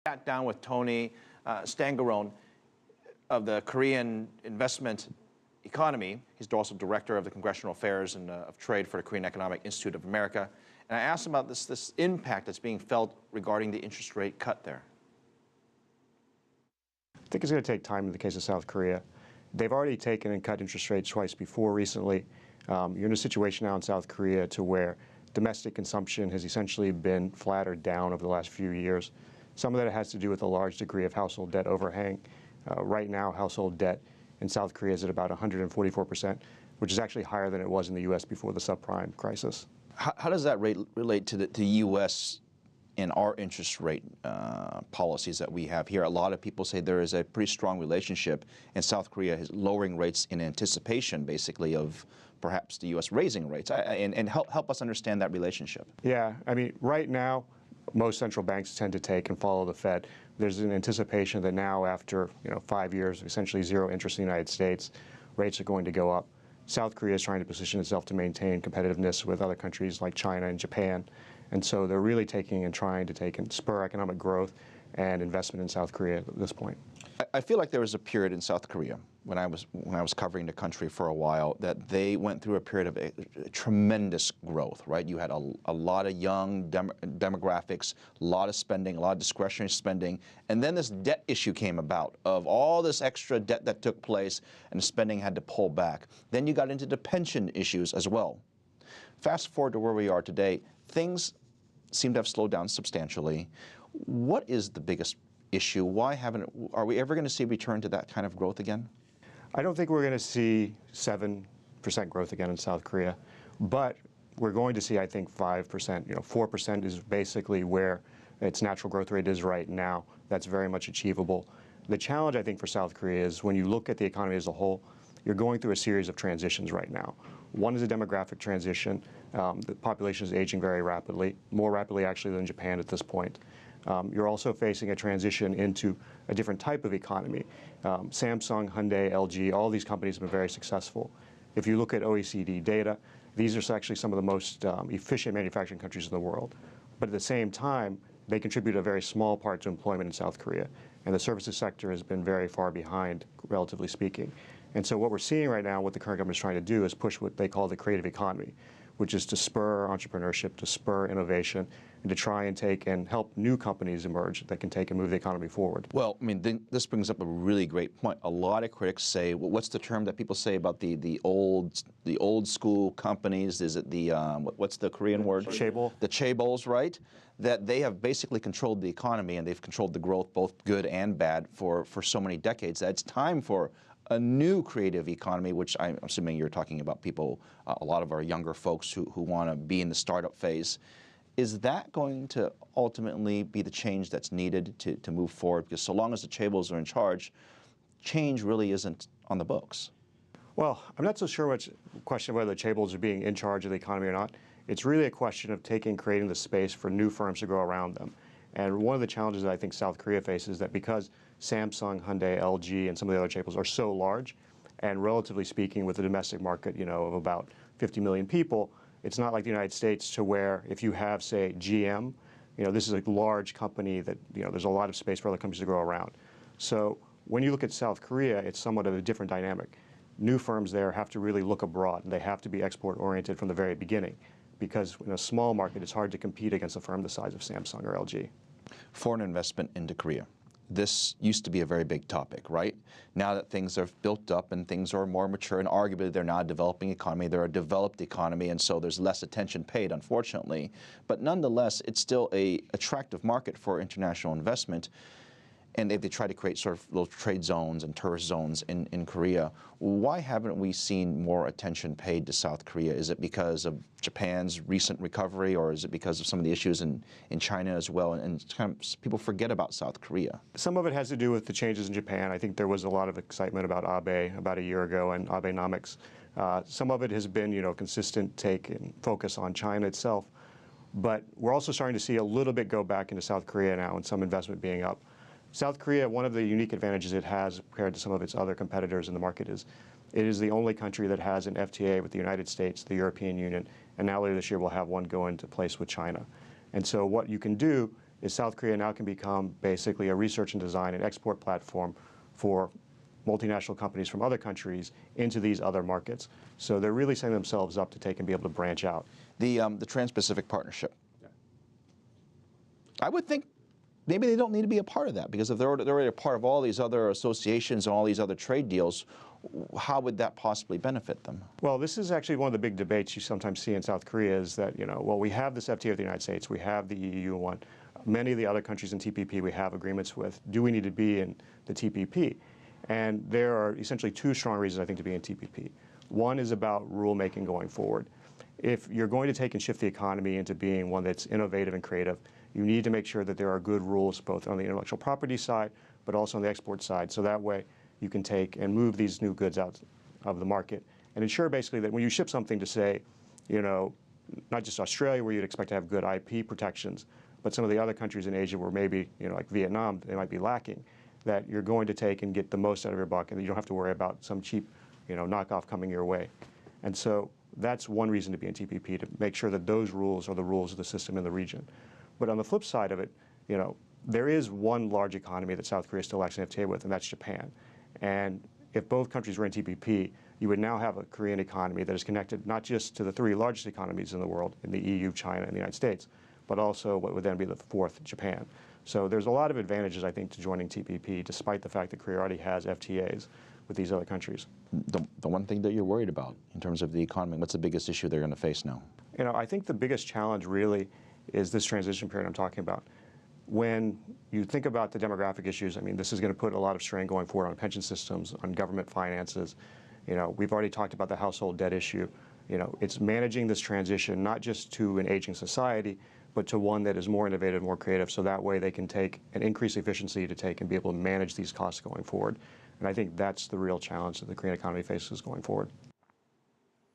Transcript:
Sat down with Tony Stangarone of the Korean investment economy. He's also director of the Congressional Affairs and of Trade for the Korean Economic Institute of America. And I asked him about this impact that's being felt regarding the interest rate cut there. I think it's going to take time in the case of South Korea. They've already taken and cut interest rates twice before recently. You're in a situation now in South Korea to where domestic consumption has essentially been flattered down over the last few years. Some of that has to do with a large degree of household debt overhang. Right now, household debt in South Korea is at about 144%, which is actually higher than it was in the U.S. before the subprime crisis. How does that rate relate to the U.S. and our interest rate policies that we have here? A lot of people say there is a pretty strong relationship, and South Korea is lowering rates in anticipation, basically, of perhaps the U.S. raising rates. And help us understand that relationship. Yeah, I mean, right now, most central banks tend to take and follow the Fed. There's an anticipation that now, after 5 years of essentially zero interest in the United States, rates are going to go up. South Korea is trying to position itself to maintain competitiveness with other countries like China and Japan. And so they're really taking and trying to take and spur economic growth and investment in South Korea at this point. I feel like there was a period in South Korea when I was covering the country for a while that they went through a period of a tremendous growth, right? You had a lot of young demographics, a lot of spending, a lot of discretionary spending, and then this debt issue came about of all this extra debt that took place, and the spending had to pull back. Then you got into the pension issues as well. Fast forward to where we are today, things seem to have slowed down substantially. What is the biggest issue? Are we ever going to see a return to that kind of growth again? I don't think we're going to see 7% growth again in South Korea, but we're going to see, I think, 5%. 4% is basically where its natural growth rate is right now. That's very much achievable. The challenge, I think, for South Korea is when you look at the economy as a whole, you're going through a series of transitions right now. One is a demographic transition. The population is aging very rapidly, more rapidly actually than Japan at this point. You're also facing a transition into a different type of economy. Samsung, Hyundai, LG, all these companies have been very successful. If you look at OECD data, these are actually some of the most efficient manufacturing countries in the world. But at the same time, they contribute a very small part to employment in South Korea. And the services sector has been very far behind, relatively speaking. And so what we're seeing right now, what the current government is trying to do is push what they call the creative economy, which is to spur entrepreneurship, to spur innovation, and to try and take and help new companies emerge that can take and move the economy forward. Well, I mean, this brings up a really great point. A lot of critics say, well, what's the term that people say about the old school companies? Is it the what's the Korean word? Chaebol. The chaebols, right? That they have basically controlled the economy and they've controlled the growth, both good and bad, for so many decades. That it's time for a new creative economy, which I'm assuming you're talking about people, a lot of our younger folks who want to be in the startup phase. Is that going to ultimately be the change that's needed to move forward? Because so long as the chaebols are in charge, change really isn't on the books. Well, I'm not so sure much question of whether the chaebols are being in charge of the economy or not. It's really a question of creating the space for new firms to grow around them. And one of the challenges that I think South Korea faces is that because Samsung, Hyundai, LG, and some of the other chaebols are so large, and relatively speaking with the domestic market, of about 50 million people, it's not like the United States to where if you have, say, GM, this is a large company that, there's a lot of space for other companies to grow around. So when you look at South Korea, it's somewhat of a different dynamic. New firms there have to really look abroad, and they have to be export-oriented from the very beginning, because in a small market, it's hard to compete against a firm the size of Samsung or LG. Foreign investment into Korea. This used to be a very big topic, right? Now that things have built up and things are more mature, and arguably they're not a developing economy, they're a developed economy, and so there's less attention paid, unfortunately. But nonetheless, it's still an attractive market for international investment. And they try to create sort of little trade zones and tourist zones in Korea. Why haven't we seen more attention paid to South Korea? Is it because of Japan's recent recovery, or is it because of some of the issues in China as well? And kind of people forget about South Korea. Some of it has to do with the changes in Japan. I think there was a lot of excitement about Abe about a year ago and Abenomics. Some of it has been, consistent take and focus on China itself. But we're also starting to see a little bit go back into South Korea now and some investment being up. South Korea, one of the unique advantages it has compared to some of its other competitors in the market is it is the only country that has an FTA with the United States, the European Union, and now later this year we'll have one go into place with China. And so what you can do is South Korea now can become basically a research and design and export platform for multinational companies from other countries into these other markets. So they're really setting themselves up to take and be able to branch out. The Trans-Pacific Partnership. I would think maybe they don't need to be a part of that, because if they're already a part of all these other associations and all these other trade deals, how would that possibly benefit them? Well, this is actually one of the big debates you sometimes see in South Korea is that, well, we have this FTA with the United States, we have the EU one, many of the other countries in TPP we have agreements with. Do we need to be in the TPP? And there are essentially two strong reasons, I think, to be in TPP. One is about rulemaking going forward. If you're going to take and shift the economy into being one that's innovative and creative, you need to make sure that there are good rules both on the intellectual property side, but also on the export side. So that way you can take and move these new goods out of the market and ensure basically that when you ship something to, say, not just Australia where you'd expect to have good IP protections, but some of the other countries in Asia where maybe, like Vietnam, they might be lacking, that you're going to take and get the most out of your buck and that you don't have to worry about some cheap, knockoff coming your way. And so that's one reason to be in TPP, to make sure that those rules are the rules of the system in the region. But on the flip side of it, there is one large economy that South Korea still lacks an FTA with, and that's Japan. And if both countries were in TPP, you would now have a Korean economy that is connected not just to the three largest economies in the world, in the EU, China, and the United States, but also what would then be the fourth, Japan. So there's a lot of advantages, I think, to joining TPP, despite the fact that Korea already has FTAs with these other countries. The one thing that you're worried about in terms of the economy, what's the biggest issue they're going to face now? I think the biggest challenge really is this transition period I'm talking about. When you think about the demographic issues, I mean, this is going to put a lot of strain going forward on pension systems, on government finances. We've already talked about the household debt issue. It's managing this transition not just to an aging society, but to one that is more innovative, more creative, so that way they can take and increase efficiency to take and be able to manage these costs going forward. And I think that's the real challenge that the Korean economy faces going forward.